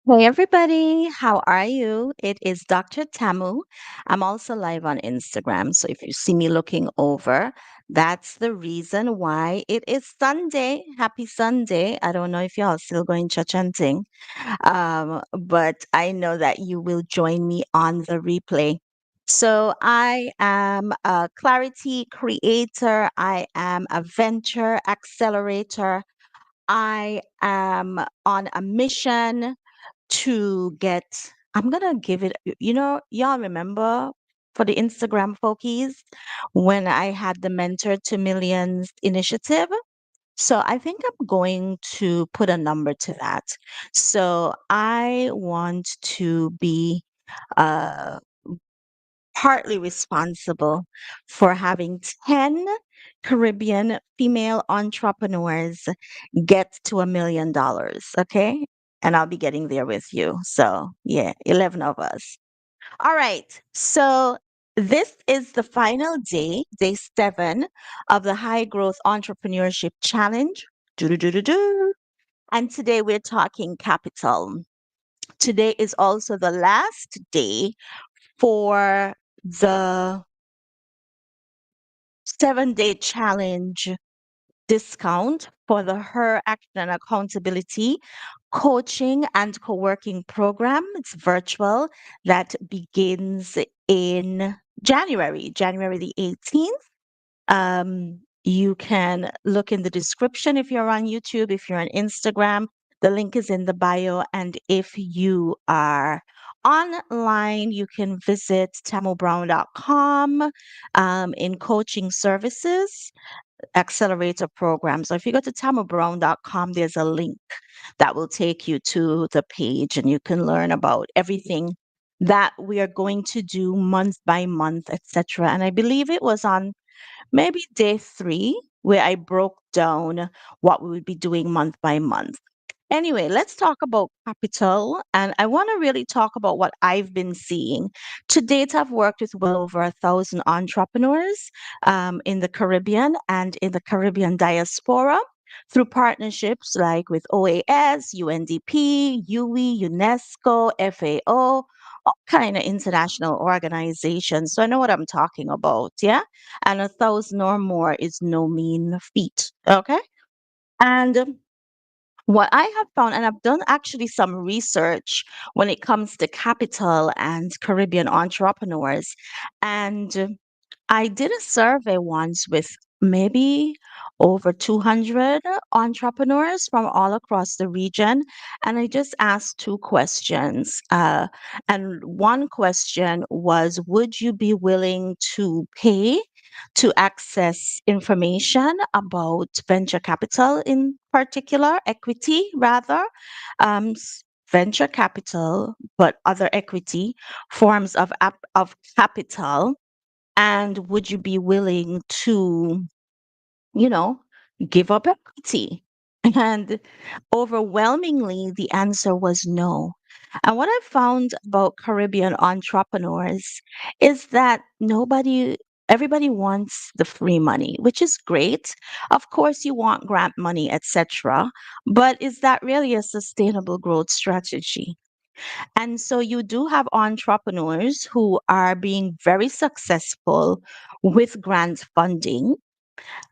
Hey everybody, how are you? It is Dr. Tamu. I'm also live on Instagram, so if you see me looking over, that's the reason why it is Sunday. Happy Sunday. I don't know if y'all still going church and thing, but I know that you will join me on the replay. So I am a clarity creator. I am a venture accelerator. I am on a mission to get I'm gonna give it y'all remember for the Instagram folkies when I had the Mentor to Millions initiative. So I think I'm going to put a number to that. So I want to be uh partly responsible for having 10 Caribbean female entrepreneurs get to $1 million. Okay. And I'll be getting there with you. So, yeah, 11 of us. All right. So, this is the final day, day 7 of the High Growth Entrepreneurship Challenge. Do-do-do-do-do. And today we're talking capital. Today is also the last day for the 7-day challenge discount for the Her Action and Accountability coaching and co-working program. It's virtual that begins in January the 18th. You can look in the description if you're on YouTube, if you're on Instagram. The link is in the bio. And if you are online, you can visit tamobrown.com in coaching services accelerator program. So if you go to tamobrown.com, there's a link that will take you to the page and you can learn about everything that we are going to do month by month, etc. And I believe it was on maybe day 3 where I broke down what we would be doing month by month. Anyway, let's talk about capital. And I want to really talk about what I've been seeing. To date, I've worked with well over 1,000 entrepreneurs in the Caribbean and in the Caribbean diaspora through partnerships like with OAS, UNDP, UE, UNESCO, FAO, all kind of international organizations. So I know what I'm talking about, yeah? And 1,000 or more is no mean feat, okay? And what I have found, and I've done actually some research when it comes to capital and Caribbean entrepreneurs, and I did a survey once with maybe over 200 entrepreneurs from all across the region. And I just asked two questions. And one question was, would you be willing to pay to access information about venture capital in particular, equity rather? Venture capital, but other equity forms of capital, and would you be willing to, you know, give up equity? And overwhelmingly, the answer was no. And what I found about Caribbean entrepreneurs is that everybody wants the free money, which is great. Of course, you want grant money, etc. But is that really a sustainable growth strategy? And so you do have entrepreneurs who are being very successful with grant funding,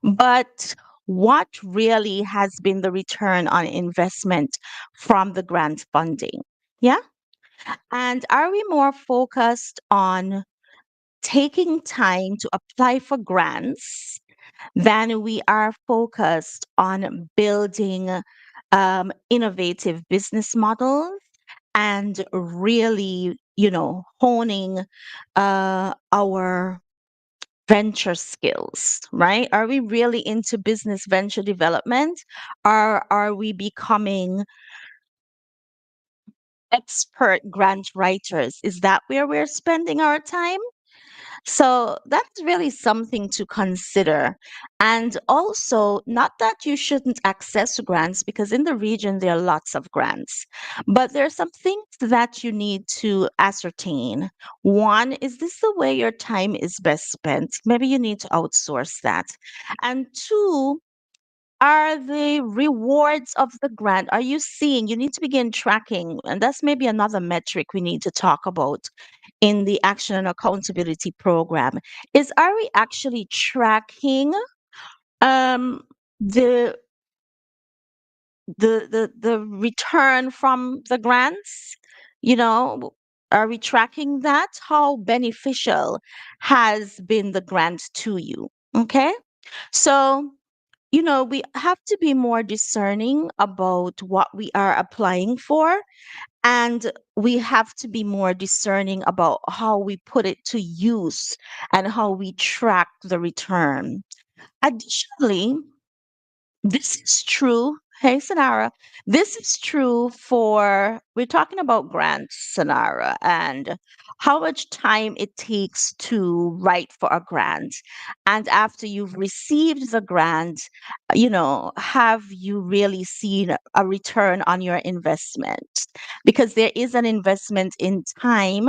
but what really has been the return on investment from the grant funding? Yeah. And are we more focused on taking time to apply for grants than we are focused on building innovative business models and really, honing our venture skills, right? Are we really into business venture development? Or are we becoming expert grant writers? Is that where we're spending our time? So that's really something to consider. And also, not that you shouldn't access grants, because in the region there are lots of grants, but there are some things that you need to ascertain. One, is this the way your time is best spent? Maybe you need to outsource that. And two, are the rewards of the grant, are you seeing, you need to begin tracking, and that's maybe another metric we need to talk about in the action and accountability program, is are we actually tracking um the the return from the grants? You know, are we tracking that? How beneficial has been the grant to you? Okay. So, we have to be more discerning about what we are applying for, and we have to be more discerning about how we put it to use and how we track the return. Additionally, this is true. Hey, Sonara. This is true for, we're talking about grants, Sonara, and how much time it takes to write for a grant. And after you've received the grant, have you really seen a return on your investment? Because there is an investment in time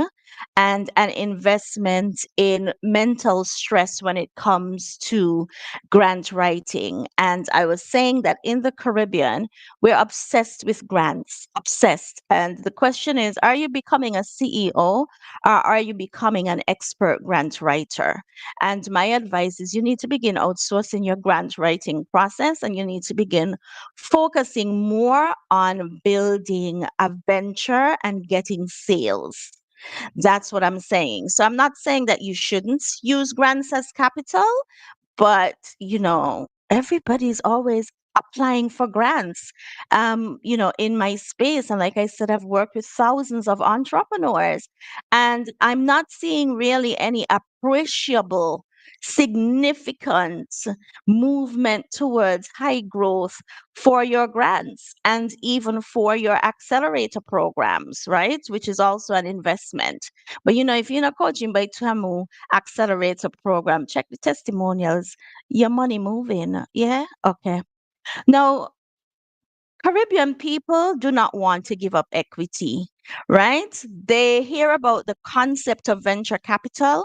and an investment in mental stress when it comes to grant writing. And I was saying that in the Caribbean, we're obsessed with grants, obsessed. And the question is, are you becoming a CEO, or are you becoming an expert grant writer? And my advice is you need to begin outsourcing your grant writing process, and you need to begin focusing more on building a venture and getting sales. That's what I'm saying. So I'm not saying that you shouldn't use grants as capital, but everybody's always applying for grants. In my space, and like I said, I've worked with thousands of entrepreneurs, and I'm not seeing really any appreciable significant movement towards high growth for your grants and even for your accelerator programs, right, which is also an investment. But if you're not coaching by Tamu accelerator program, check the testimonials, your money moving. Yeah. Okay. Now, Caribbean people do not want to give up equity, right? They hear about the concept of venture capital,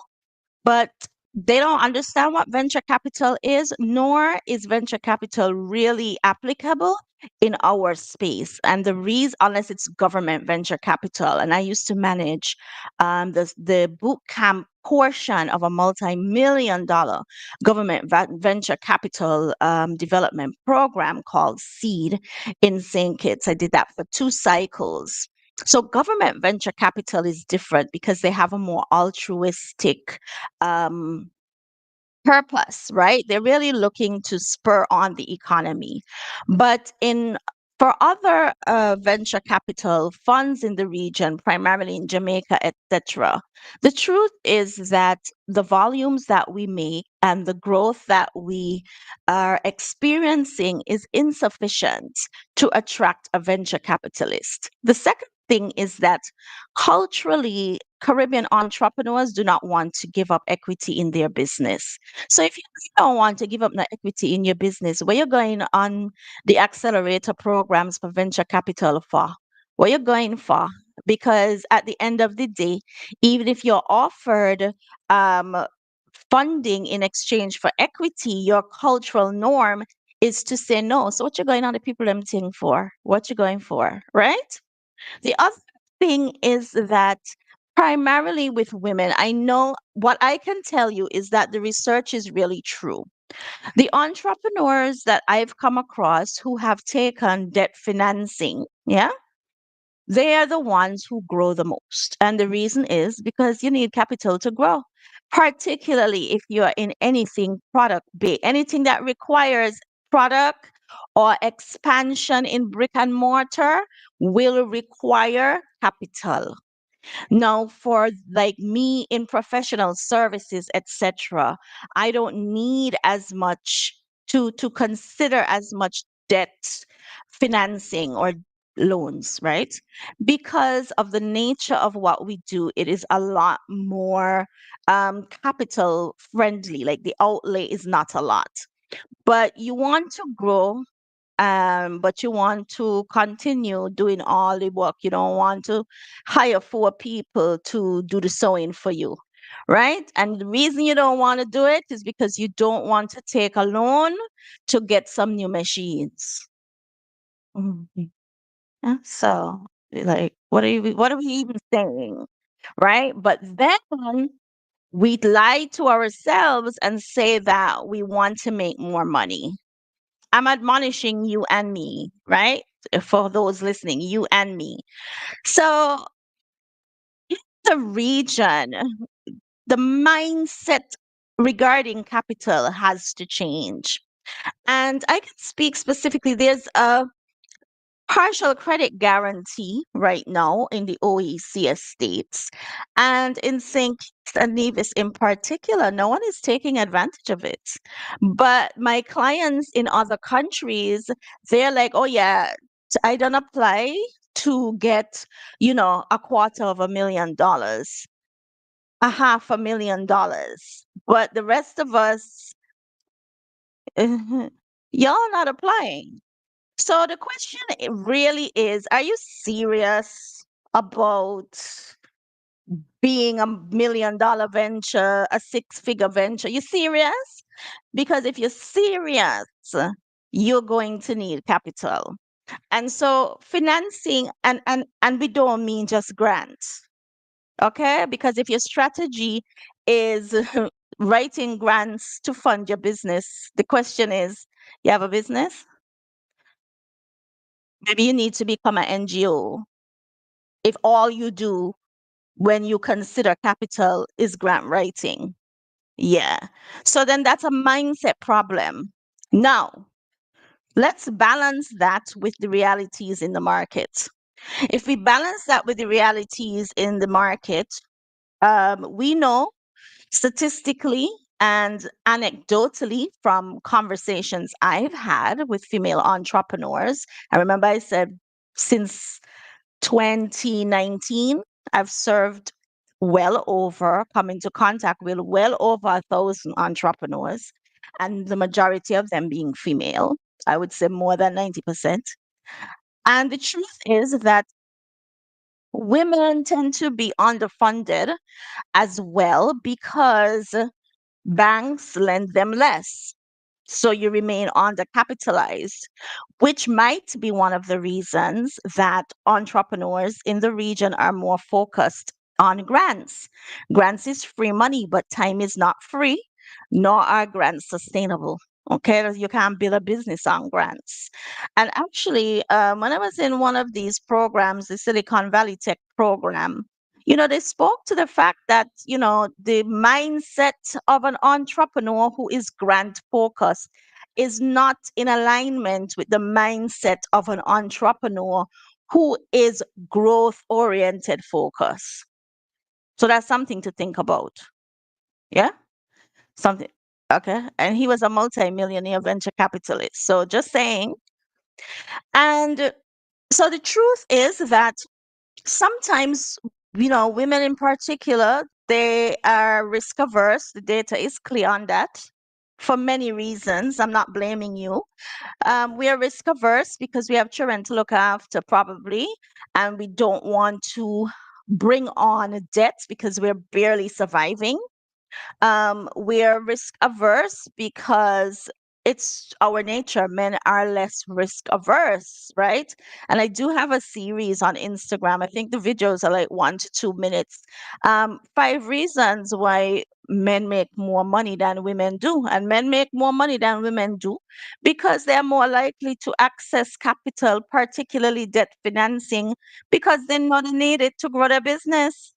but they don't understand what venture capital is, nor is venture capital really applicable in our space. And the reason, unless it's government venture capital, and I used to manage the boot camp portion of a multi-million dollar government venture capital development program called Seed in St. Kitts. I did that for 2 cycles. So government venture capital is different because they have a more altruistic um, purpose, right? They're really looking to spur on the economy. But in for other venture capital funds in the region, primarily in Jamaica, etc., the truth is that the volumes that we make and the growth that we are experiencing is insufficient to attract a venture capitalist. The second thing is that culturally, Caribbean entrepreneurs do not want to give up equity in their business. So if you don't want to give up the equity in your business, where you're going on the accelerator programs for venture capital for? What you're going for? Because at the end of the day, even if you're offered um, funding in exchange for equity, your cultural norm is to say no. So what you're going on the people them thing for? What you going for, right? The other thing is that primarily with women, I know what I can tell you is that the research is really true. The entrepreneurs that I've come across who have taken debt financing, yeah, they are the ones who grow the most. And the reason is because you need capital to grow, particularly if you're in anything product based, anything that requires product or expansion in brick and mortar will require capital. Now, for like me in professional services, etc., I don't need as much to consider as much debt financing or loans, right? Because of the nature of what we do, it is a lot more capital friendly. Like the outlay is not a lot, but you want to grow, but you want to continue doing all the work. You don't want to hire 4 people to do the sewing for you, right? And the reason you don't want to do it is because you don't want to take a loan to get some new machines. Mhm. Yeah, so, like, what are we even saying, right? But then we lie to ourselves and say that we want to make more money. I'm admonishing you and me, right? For those listening, you and me. So, in the region, the mindset regarding capital has to change. And I can speak specifically, there's a partial credit guarantee right now in the OECD states. And in St. Kitts and Nevis in particular, no one is taking advantage of it. But my clients in other countries, they're like, oh, yeah, I don't apply to get, $250,000, $500,000. But the rest of us, y'all not applying. So the question really is, are you serious about being $1 million venture, a six-figure venture? You serious? Because if you're serious, you're going to need capital. And so financing, and we don't mean just grants, okay? Because if your strategy is writing grants to fund your business, the question is, you have a business? Maybe you need to become an NGO if all you do when you consider capital is grant writing. Yeah. So then that's a mindset problem. Now, let's balance that with the realities in the market. If we balance that with the realities in the market, we know statistically and anecdotally from conversations I've had with female entrepreneurs. I remember I said since 2019, I've served come into contact with well over 1,000 entrepreneurs, and the majority of them being female. I would say more than 90%. And the truth is that women tend to be underfunded as well because banks lend them less. So you remain undercapitalized, which might be one of the reasons that entrepreneurs in the region are more focused on grants. Grants is free money, but time is not free, nor are grants sustainable. Okay, you can't build a business on grants. And actually, when I was in one of these programs, the Silicon Valley Tech program, they spoke to the fact that, the mindset of an entrepreneur who is grant focused is not in alignment with the mindset of an entrepreneur who is growth oriented focus. So that's something to think about. Yeah. Something. Okay. And he was a multi-millionaire venture capitalist. So just saying. And so the truth is that sometimes, women in particular, they are risk averse. The data is clear on that for many reasons. I'm not blaming you. We are risk averse because we have children to look after, probably, and we don't want to bring on debts because we're barely surviving. We're risk averse because it's our nature. Men are less risk averse, right? And I do have a series on Instagram. I think the videos are like 1 to 2 minutes. 5 reasons why men make more money than women do. And men make more money than women do because they're more likely to access capital, particularly debt financing, because they know they need it to grow their business.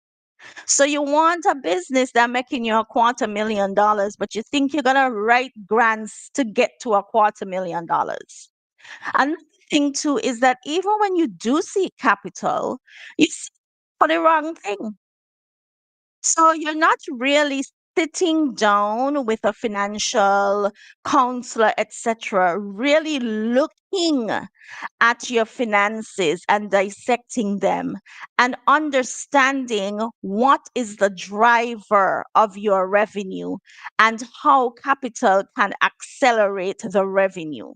So you want a business that making you $250,000, but you think you're gonna write grants to get to $250,000. Another thing too is that even when you do seek capital, you seek for the wrong thing. So you're not really sitting down with a financial counselor, etc., really looking at your finances and dissecting them and understanding what is the driver of your revenue and how capital can accelerate the revenue.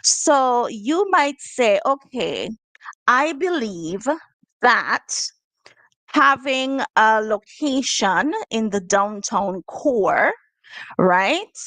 So you might say, okay, I believe that having a location in the downtown core, right?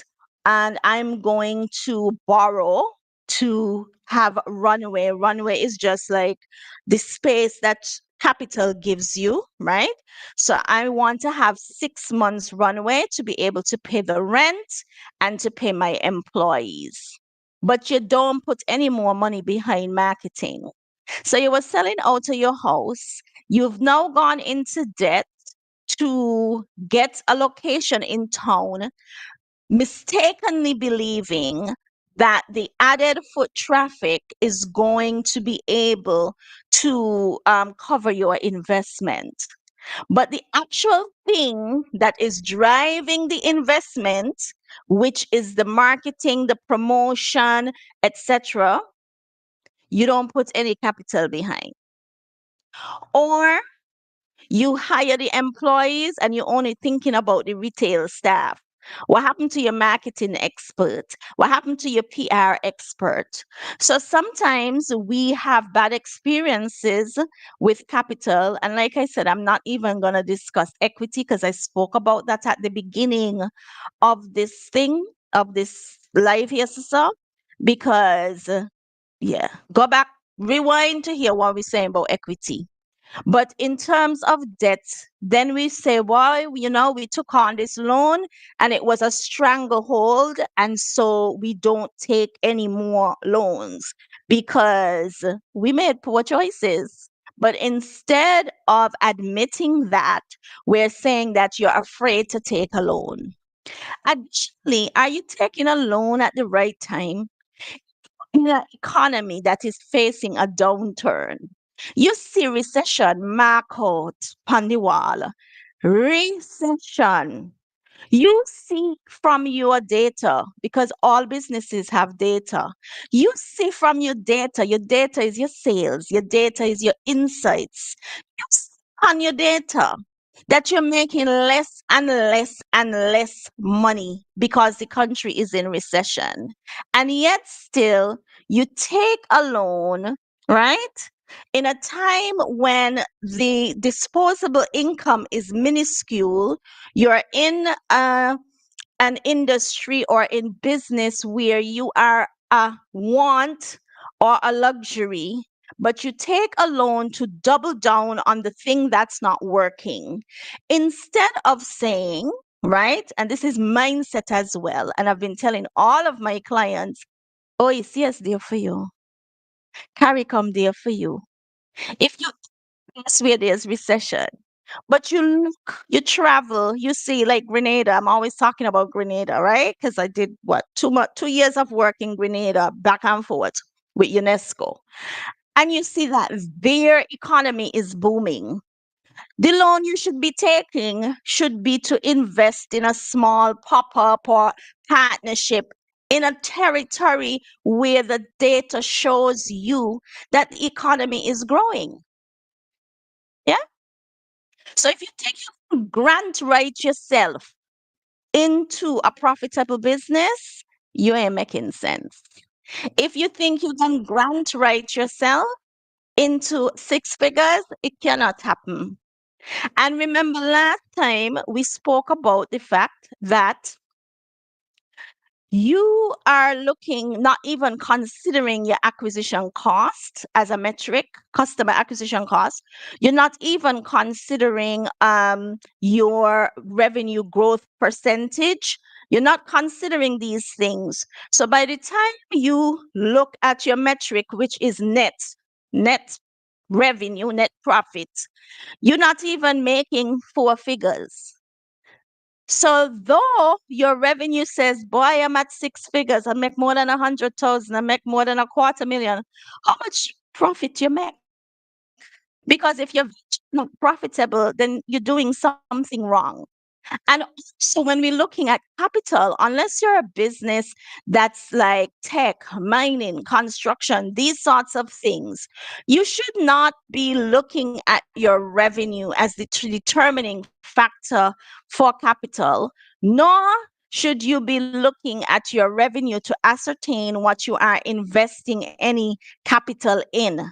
And I'm going to borrow to have runway. Runway is just like the space that capital gives you, right? So I want to have 6 months runway to be able to pay the rent and to pay my employees. But you don't put any more money behind marketing. So you were selling out of your house. You've now gone into debt to get a location in town, mistakenly believing that the added foot traffic is going to be able to cover your investment. But the actual thing that is driving the investment, which is the marketing, the promotion, etc., you don't put any capital behind. Or you hire the employees and you're only thinking about the retail staff. What happened to your marketing expert? What happened to your PR expert? So sometimes we have bad experiences with capital. And like I said, I'm not even going to discuss equity because I spoke about that at the beginning of this thing, of this live here, sister. Because, yeah, go back, rewind to hear what we're saying about equity. But in terms of debt, then we say, well, we took on this loan and it was a stranglehold. And so we don't take any more loans because we made poor choices. But instead of admitting that, we're saying that you're afraid to take a loan. Additionally, are you taking a loan at the right time? In an economy that is facing a downturn. You see recession mark out on the wall. Recession. You see from your data, because all businesses have data. You see from your data is your sales, your data is your insights. You see on your data that you're making less and less and less money because the country is in recession. And yet still you take a loan, right? In a time when the disposable income is minuscule, you're in an industry or in business where you are a want or a luxury, but you take a loan to double down on the thing that's not working. Instead of saying, right, and this is mindset as well, and I've been telling all of my clients, oh, it's yes, there for you. Carry come there for you. If you Yes, where there's recession. But you look, you travel, you see, like Grenada. I'm always talking about Grenada, right? Because I did what 2 years of work in Grenada, back and forth with UNESCO, and you see that their economy is booming. The loan you should be taking should be to invest in a small pop-up or partnership in a territory where the data shows you that the economy is growing. Yeah. So if you take your grant right yourself into a profitable business, you ain't making sense. If you think you can grant right yourself into six figures, it cannot happen. And remember last time we spoke about the fact that you are looking, not even considering your acquisition cost as a metric, customer acquisition cost. You're not even considering your revenue growth percentage. You're not considering these things. So by the time you look at your metric, which is net revenue, net profit, you're not even making four figures. So though your revenue says, boy, I'm at six figures, I make more than 100,000, I make more than 250,000, how much profit you make? Because if you're not profitable, then you're doing something wrong. And so when we're looking at capital, unless you're a business that's like tech, mining, construction, these sorts of things, you should not be looking at your revenue as the determining factor for capital, nor should you be looking at your revenue to ascertain what you are investing any capital in.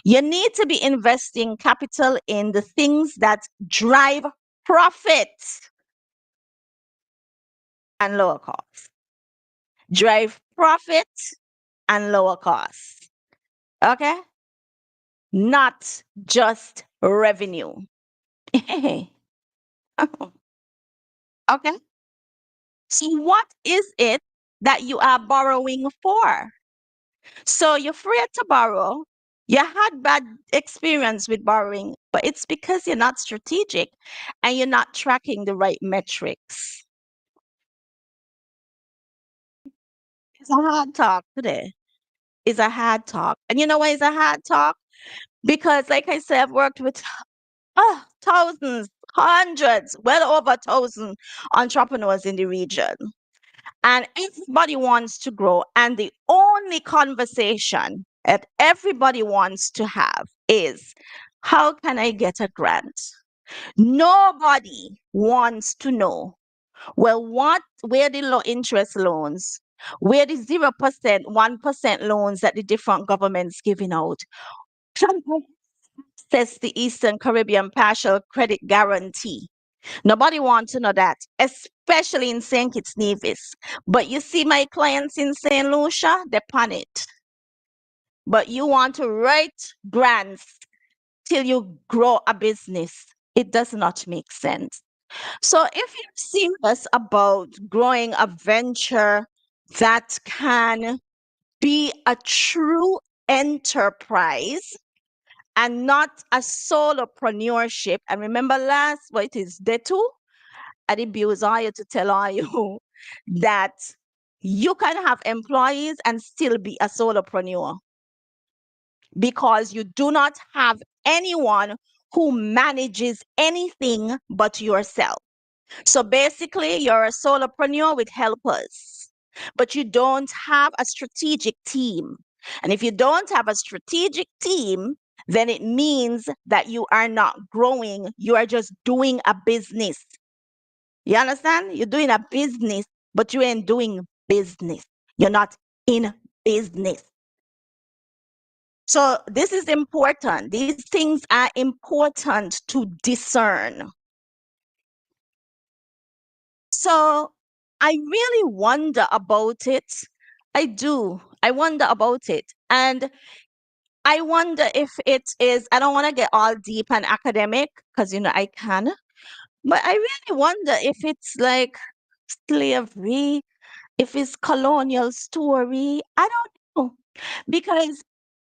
You need to be investing capital in the things that drive profit and lower cost. Drive profit and lower cost. Okay? Not just revenue. Okay? So, what is it that you are borrowing for? So, you're free to borrow. You had bad experience with borrowing, but it's because you're not strategic and you're not tracking the right metrics. It's a hard talk today. It's a hard talk. And you know why it's a hard talk? Because, like I said, I've worked with thousands, hundreds, well over 1,000 entrepreneurs in the region. And everybody wants to grow. And the only conversation that everybody wants to have is, how can I get a grant? Nobody wants to know, well, where the low interest loans, where the 0%, 1% loans that the different governments giving out. Says the Eastern Caribbean Partial Credit Guarantee. Nobody wants to know that, especially in St. Kitts Nevis. But you see my clients in St. Lucia, they panic. But you want to write grants till you grow a business. It does not make sense. So if you're serious about growing a venture that can be a true enterprise and not a solopreneurship, and remember last, what it is, day two, I did abuse all you to tell all you that you can have employees and still be a solopreneur because you do not have anyone who manages anything but yourself. So basically, you're a solopreneur with helpers, but you don't have a strategic team. And if you don't have a strategic team, then it means that you are not growing. You are just doing a business. You understand? You're doing a business, but you ain't doing business. You're not in business. So this is important. These things are important to discern. So I really wonder about it. I do. I wonder about it. And I wonder if it is, I don't want to get all deep and academic because, I can, but I really wonder if it's like slavery, if it's colonial story. I don't know. Because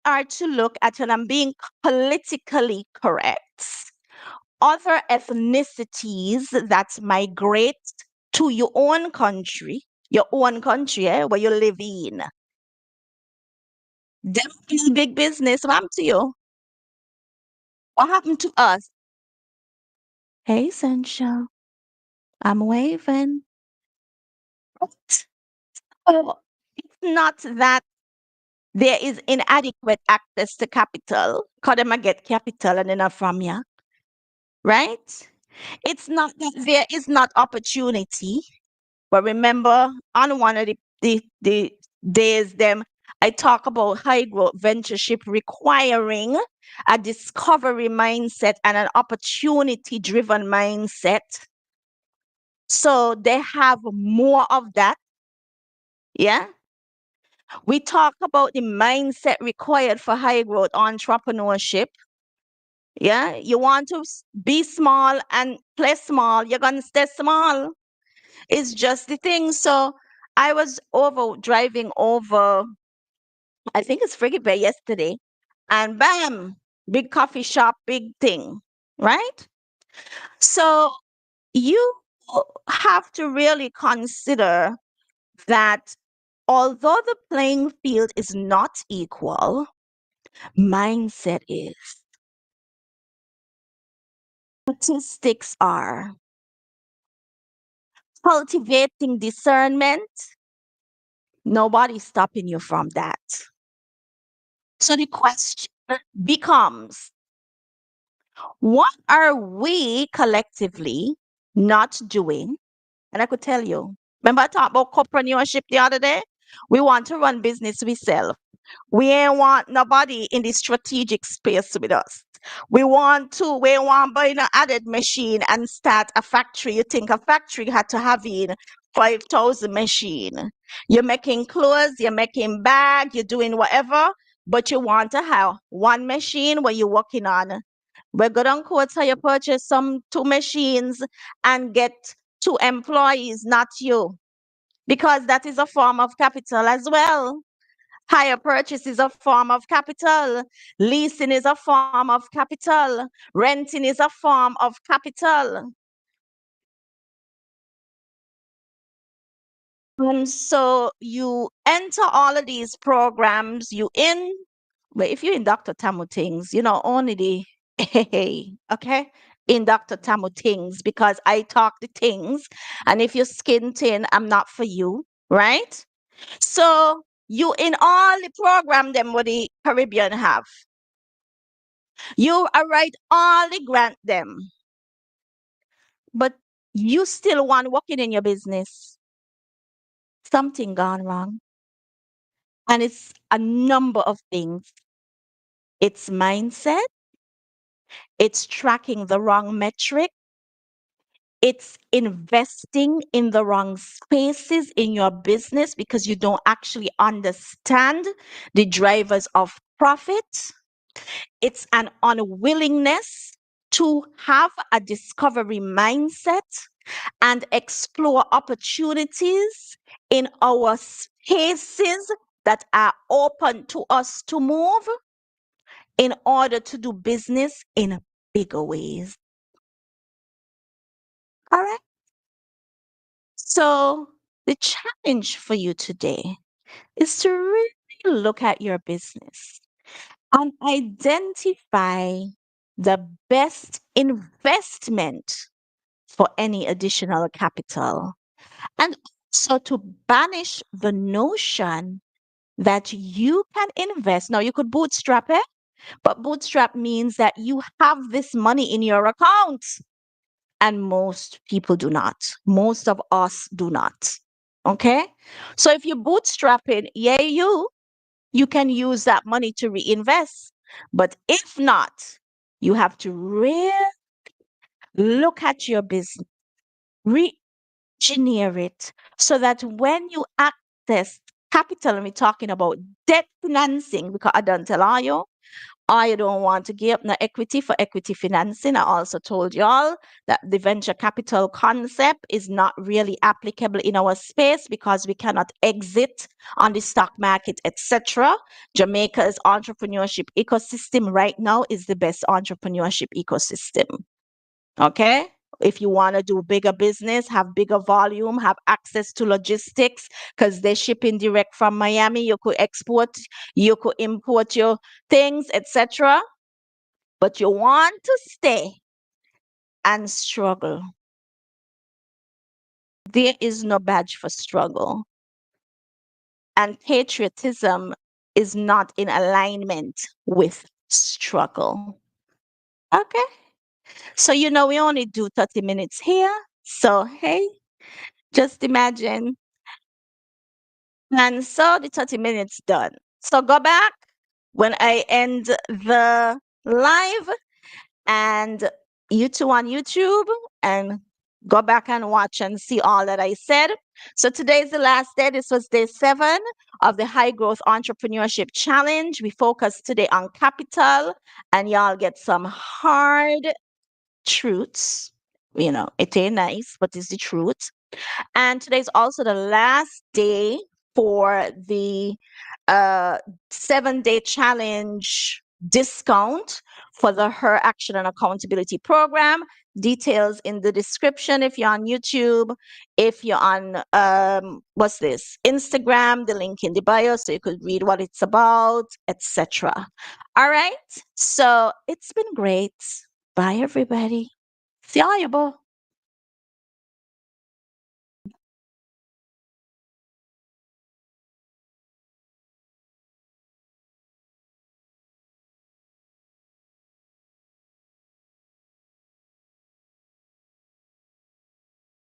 are to look at, and I'm being politically correct, other ethnicities that migrate to your own country, where you live in. Them is big business. What happened to you? What happened to us? Hey, Sunshine, I'm waving. Oh, it's not that there is inadequate access to capital, because them a get capital and then from you, right? It's not that there is not opportunity. But remember, on one of the days, them I talk about high growth ventureship requiring a discovery mindset and an opportunity driven mindset. So they have more of that. Yeah. We talk about the mindset required for high growth entrepreneurship. Yeah. You want to be small and play small, you're going to stay small. It's just the thing. So I was driving over, I think it's Frigate Bay yesterday, and bam, big coffee shop, big thing, right? So you have to really consider that although the playing field is not equal, mindset is. Statistics are cultivating discernment. Nobody's stopping you from that. So the question becomes, what are we collectively not doing? And I could tell you, remember I talked about entrepreneurship the other day? We want to run business we sell. We ain't want nobody in the strategic space with us. We want buy an added machine and start a factory. You think a factory had to have in 5,000 machine. You're making clothes, you're making bag, you're doing whatever, but you want to have one machine where you're working on. We're good on quotes how you purchase some two machines and get two employees, not you, because that is a form of capital as well. Hire purchase is a form of capital. Leasing is a form of capital. Renting is a form of capital. And so you enter all of these programs, but if you in Dr. Tamu things, you know, only the, hey, okay? In Dr. Tamu things, because I talk the things. And if you're skin thin, I'm not for you, right? So you in all the program them what the Caribbean have. You are right all the grant them, but you still want working in your business. Something gone wrong. And it's a number of things. It's mindset, it's tracking the wrong metric, it's investing in the wrong spaces in your business because you don't actually understand the drivers of profit. It's an unwillingness to have a discovery mindset and explore opportunities in our spaces that are open to us to move in order to do business in bigger ways. All right. So, the challenge for you today is to really look at your business and identify the best investment for any additional capital. And also to banish the notion that you can invest. Now, you could bootstrap it, but bootstrap means that you have this money in your account. And most people do not. Most of us do not. Okay. So if you bootstrap it, yay, you can use that money to reinvest. But if not, you have to really look at your business, engineer it so that when you access capital, and we're talking about debt financing, because I don't tell all you, I don't want to give up no equity for equity financing. I also told y'all that the venture capital concept is not really applicable in our space because we cannot exit on the stock market, etc. Jamaica's entrepreneurship ecosystem right now is the best entrepreneurship ecosystem. Okay. If you want to do bigger business, have bigger volume, have access to logistics, because they're shipping direct from Miami, you could export, you could import your things, etc. But you want to stay and struggle. There is no badge for struggle. And patriotism is not in alignment with struggle. Okay. So, you know, we only do 30 minutes here. So, hey, just imagine. And so the 30 minutes done. So go back when I end the live and you two on YouTube and go back and watch and see all that I said. So today is the last day. This was day 7 of the High Growth Entrepreneurship Challenge. We focus today on capital and y'all get some hard truths. You know, it ain't nice, but it's the truth. And today's also the last day for the uh, 7-day challenge discount for the Her Action and Accountability Program. Details in the description if you're on YouTube, if you're on what's this? Instagram, the link in the bio so you could read what it's about, etc. All right. So it's been great. Bye everybody. See you,